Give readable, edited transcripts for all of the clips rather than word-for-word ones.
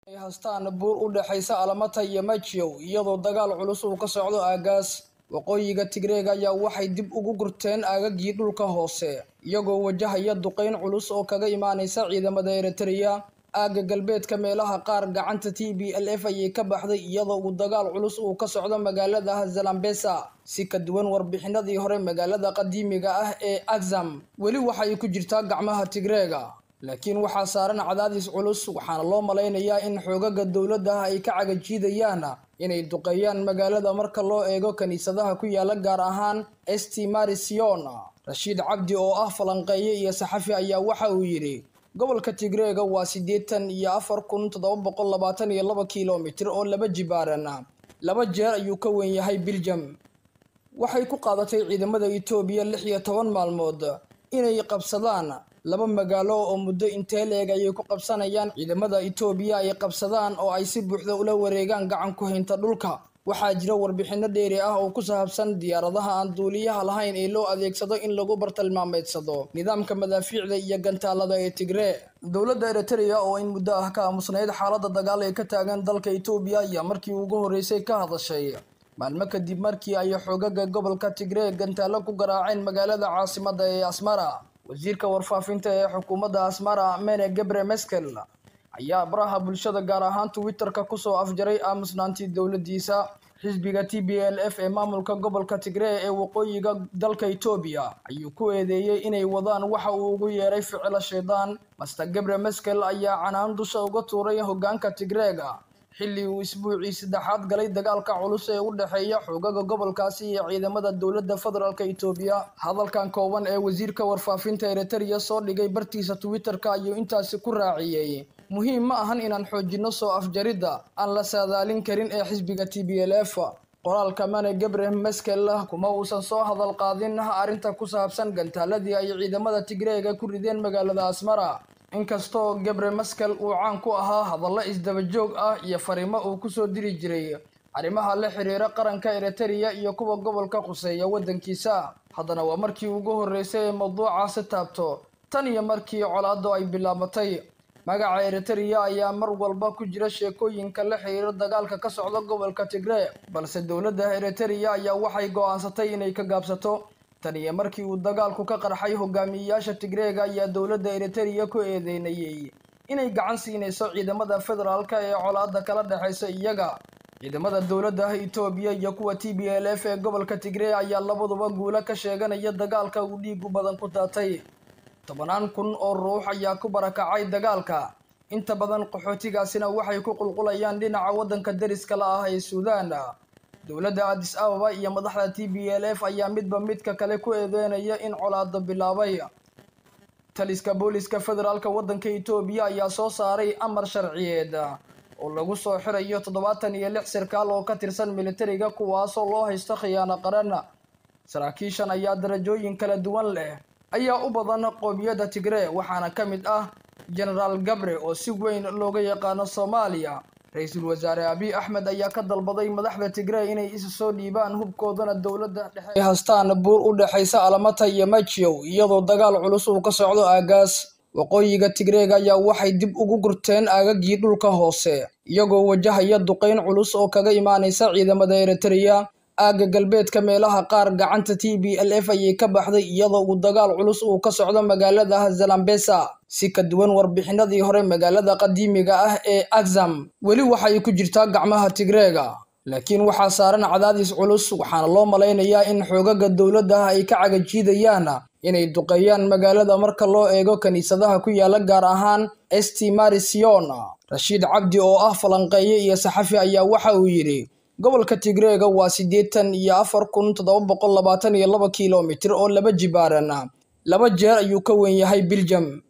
ay haystaan buur u dhaxaysa Alamata iyo Machiyow iyadoo dagaal culus uu ka socdo aagaas waqooyiga Tigreeg ayaa waxay dib ugu gurteen aagagii dhulka hoose iyagoo wajahaya duqeyn culus oo kaga imaanaysa ciidamada Eritrea aaga galbeedka meelaha qaar gacanta TPLF ayay ka baxday iyadoo uu dagaal culus uu ka socdo magaalada Zalambesa si ka duwan warbixinadii hore magaalada qadiimiga ah ee Axam weli waxay ku jirtaa gacmaha Tigreega laakiin waxaa saaran cadaadis culus waxaana loo malaynayaa in xoogaga dawladda ay ka cagajiidayaan inay duqeeyaan magaalada marka loo eego kaniisadaha ku yaala gaar ahaan St Marision Rashid Cabdi oo ah falanqeeye iyo saxafi ayaa waxa uu yiri gobolka Tigreega waa 84,722 kiiloomitir oo laba jibaaran laba jeer ayuu ka weyn yahay Belgium waxay ku qaadatay ciidamada Itoobiya 16 maalmood inay qabsadaan laba magaalo oo muddo intee leeg ay ku qabsanayaan ciidamada Itoobiya ay qabsadaan oo ay si buuxda ula wareegaan gacan ku haynta dhulka waxaa jira warbixino dheeri ah oo ku saabsan diyaaradaha aan duuliyaha lahayn ee loo adeegsado in lagu bartilmaameedsado nidaamka madaafiicda iyo gantaalada ee Tigray dawladda Eritrea oo in muddo ah ka aamusnayd xaaladda dagaal ee ka taagan dalka Itoobiya ayaa markii ugu horeysay ka hadashay maalmo kadib markii ay xoogaga gobolka Tigray gantaalo ku garaaceen magaalada caasimadda ee Asmara wasiirka warfaafinta ee xukuumadda Asmara Mene Gebre Meskel ayaa baraha bulshada gaar ahaan Twitter-ka ku soo afjaray aamusnaantii dawladdiisa xisbiga TPLF ee maamulka gobolka Tigray ee waqooyiga dalka Itoobiya ayuu ku eedeeyay inay wadaan waxa uu ugu yeeray ficil sheedaan Mr Gebre Meskel ayaa canaan dusha uga tuuray hoggaanka Tigreega xilli uu isbuucii saddexaad galay dagaalka culus ee u dhaxeeya xoogaga gobolkaasi iyo ciidamada dawladda federaalka Itoobiya hadalkan kooban ee wasiirka warfaafinta Eritrea soo dhigay bartiisa Twitter-ka ayuu intaasi ku raaciyay muhiim ma ahan inaan xoojino soo afjarida aan la saadaalin karin ee xisbiga TPLF qoraalka Mene Gebre Meskel kuma uusan soo hadal qaadin arrinta ku saabsan gantaaladii ay ciidamada Tigreega ku rideen magaalada Asmara inkastoo Gebre Meskel uu caan ku ahaa hadallo isdaba joog ah iyo fariimo uu ku soo diri jiray arrimaha la xiriira qaranka Eritrea iyo kuwa gobolka quseeya wadankiisa haddana waa markii ugu horeysay ee mawduucaasi taabto tan iyo markii colaaddu ay bilaabatay magaca Eritrea ayaa mar walba ku jira sheekooyinka la xiriira dagaalka ka socda gobolka Tigray balse dawladda Eritrea ayaa waxay go'aansatay inay ka gaabsato tan iyo markii uu dagaalku ka qarxay hogaamiyayaasha Tigreega ayaa dawladda Eritrea ku eedeynayay inay gacan siinayso ciidamada federaalka ee colaadda kala dhaxaysa iyaga ciidamada dawladda Itoobiya iyo kuwa TPLF ee gobolka Tigray ayaa labaduba guulo ka sheeganaya dagaalka uu dhiig badan ku daatay 10,000 oo ruux ayaa ku barakacay dagaalka inta badan qaxootigaasina waxay ku qulqulayaan dhinaca wadanka dariska la ah ee Suudaan dawladda Addis Ababa iyo madaxda TPLF ayaa midba midka kale ku eedeynaya in colaadda bilaabay taliska booliska federaalka wadanka Itoobiya ayaa soo saaray amar sharciyeed oo lagu soo xirayo 76 sarkaal oo ka tirsan militariga kuwaas oo loo haysto khiyaano qaran saraakiishan ayaa darajooyin kala duwan leh ayaa u badan qoomiyadda Tigray waxaana ka mid ah General Gabre oo si weyn looga yaqaan Soomaaliya Ra'iisul Wasaare Abiy Ahmed ayaa ka dalbaday madaxda Tigray inay isu soo dhiibaan hubkoodana dawladda dhexe ay haystaan buur u dhaxaysa Alamata iyo Machiyow iyadoo dagaal culus uu ka socdo aagaas waqooyiga Tigreeg ayaa waxay dib ugu gurteen aagagii dhulka hoose iyagoo wajahaya duqeyn culus oo kaga imaanaysa ciidamada Eritrea aaga galbeedka meelaha qaar gacanta TPLF ayay ka baxday iyadoo uu dagaal culus uu ka socdo magaalada Zalambesa si ka duwan warbixinadii hore magaalada qadiimiga ah ee Axam weli waxay ku jirtaa gacmaha Tigreega laakiin waxaa saaran cadaadis culus waxaana loo malaynayaa in xoogaga dawladda ay ka cagajiidayaan inay duqeeyaan magaalada marka loo eego kaniisadaha ku yaala gaar ahaan St Marision Rashid Cabdi oo ah falanqeeye iyo saxafi ayaa waxa uu yiri gobolka Tigreega waa 84,722 kiiloomitir oo laba jibaaran laba jeer ayuu ka weyn yahay Belgium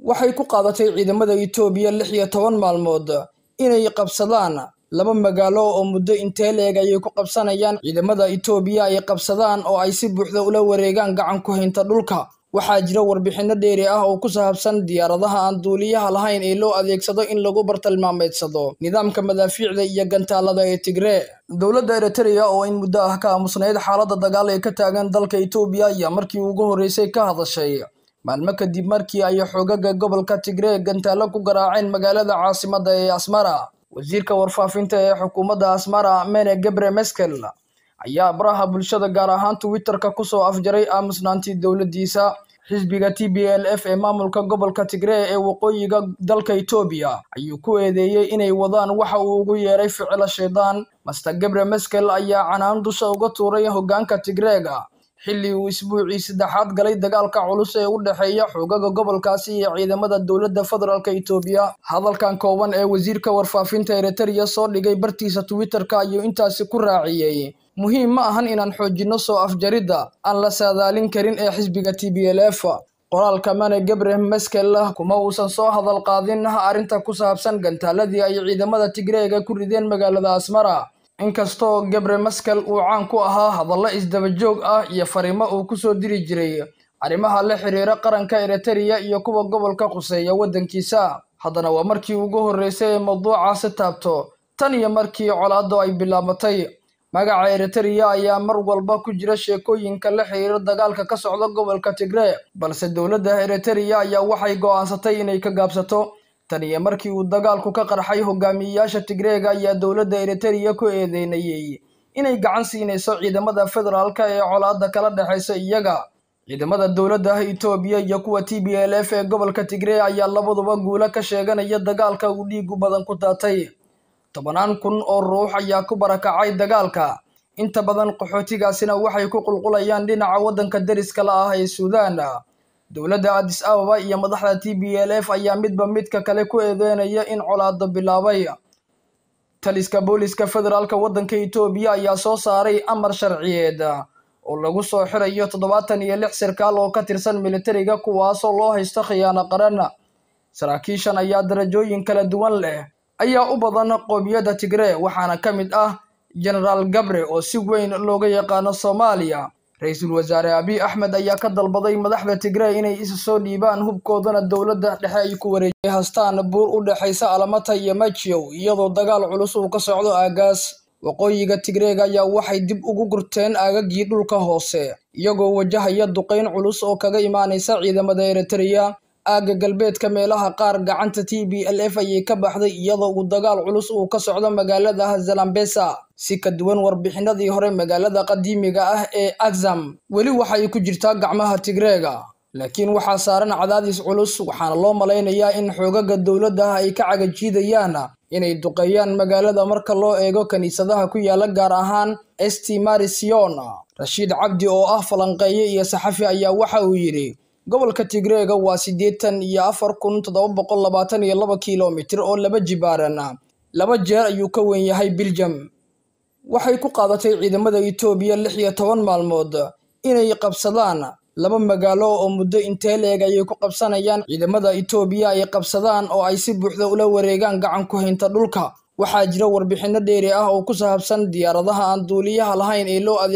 waxay ku qaadatay ciidamada Itoobiya 16 maalmood inay qabsadaan laba magaalo oo muddo intee leeg ay ku qabsanayaan ciidamada Itoobiya ay qabsadaan oo ay si buuxda ula wareegaan gacan ku haynta dhulka waxaa jira warbixino dheeri ah oo ku saabsan diyaaradaha aan duuliyaha lahayn ee loo adeegsado in lagu bartilmaameedsado nidaamka madaafiicda iyo gantaalada ee Tigray dawladda Eritrea oo in muddo ah ka aamusnayd xaaladda dagaal ee ka taagan dalka Itoobiya ayaa markii ugu horeysay ka hadashay maalmo kadib markii ay xoogagga gobolka Tigray gantaalo ku garaaceen magaalada caasimadda ee Asmara. Wasiirka warfaafinta ee xukuumadda Asmara Mene Gebre Meskel ayaa baraha bulshada gaar ahaan Twitter-ka ku soo afjaray aamusnaantii dowladdiisa. Xisbiga TPLF ee maamulka gobolka Tigray ee waqooyiga dalka Itoobiya ayuu ku eedeeyay inay wadaan waxa uu ugu yeeray ficilo sheedaan. Master Gebre Meskel ayaa canaan dusha uga tuuray hoggaanka Tigray-ga xilli uu isbuucii saddexaad galay dagaalka culus ee u dhaxeeya xoogagga gobolkaasi iyo ciidamada dowladda federaalka Itoobiya. Hadalkan kooban ee wasiirka warfaafinta Eritrea soo dhigay bartiisa Twitter-ka ayuu intaasi ku raaciyay: muhiim ma ahan inaan xoojino soo afjaridda aan la saadaalin karin ee xisbiga TPLF. Qoraalka Mene Gebre Meskel kuma uusan soo hadal qaadin arrinta ku saabsan gantaaladii ay ciidamada Tigray-ga ku rideen magaalada Asmara. Inkastoo Gebre Meskel uu caan ku ahaa hadallo isdaba joog ah iyo fariimo uu ku soo diri jiray arrimaha la xiriira qaranka Eritrea iyo kuwa gobolka quseeya waddankiisa, haddana waa markii ugu horreysay ee mawduucaasi taabto tan iyo markii colaaddu ay bilaabatay. Magaca Eritrea ayaa mar walba ku jira sheekooyinka la xiriira dagaalka ka socda gobolka Tigray, balse dowladda Eritrea ayaa waxay go'aansatay inay ka gaabsato. Tan iyo markii uu dagaalku ka qarxay, hogaamiyayaasha Tigray-ga ayaa dowladda Eritrea ku eedeynayay inay gacan siinayso ciidamada federaalka ee colaadda kala dhaxaysa iyaga. Ciidamada dowladda Itoobiya iyo kuwa TPLF ee gobolka Tigray ayaa labaduba guulo ka sheeganaya dagaalka uu dhiigu badan ku daatay. 10,000 oo ruux ayaa ku barakacay dagaalka, inta badan qaxootigaasina waxay ku qulqulayaan dhinaca waddanka deriska la ah ee Suudaan. Dowladda Addis Ababa iyo madaxda TPLF ayaa midba midka kale ku eedeynaya in colaadda bilaabay. Taliska booliska federaalka waddanka Itoobiya ayaa soo saaray amar sharciyeed oo lagu soo xirayo 76 sarkaal oo ka tirsan militariga kuwaasoo loo haysto khiyaano qaran. Saraakiishan ayaa darajooyin kala duwan leh ayaa u badan qoomiyadda Tigray, waxaana ka mid ah General Gabre oo si weyn looga yaqaano Soomaaliya. Ra'iisul Wasaare Abiy Ahmed ayaa ka dalbaday madaxda Tigray inay isa soo dhiibaan hubkoodana dowladda dhexe ay ku wareejiyaan haastaan buur u dhaxaysa Alamata iyo Machiyow, iyadoo dagaal culus uu ka socdo aagaas. Waqooyiga Tigray-ga ayaa waxay dib ugu gurteen aagaggii dhulka hoose, iyagoo wajahaya duqeyn culus oo kaga imaanaysa ciidamada Eritrea. Aagga galbeedka meelaha qaar gacanta TPLF ayay ka baxday, iyadoo uu dagaal culus uu ka socdo magaalada Zalambesa. Si ka duwan warbixinadii hore, magaalada qadiimiga ah ee Axum weli waxay ku jirtaa gacmaha Tigray-ga, laakiin waxaa saaran cadaadis culus, waxaana loo malaynayaa in xoogagga dowladda ay ka cagajiidayaan inay duqeeyaan magaalada marka loo eego kaniisadaha ku yaala, gaar ahaan St. Mary Sion. Rashiid Cabdi oo ah falanqeeye iyo saxafi ayaa waxa uu yidhi gobolka Tigray-ga waa 84,722 kiiloomitir oo laba jibaaran, laba jeer ayuu ka weyn yahay Belgium. Waxay ku qaadatay ciidamada Itoobiya 16 maalmood inay qabsadaan laba magaalo oo muddo intee leeg ayay ku qabsanayaan ciidamada Itoobiya ay qabsadaan oo ay si buuxda ula wareegaan gacan ku haynta dhulka. Waxaa jira warbixino dheeri ah oo ku saabsan diyaaradaha aan duuliyaha lahayn ee loo adeegsado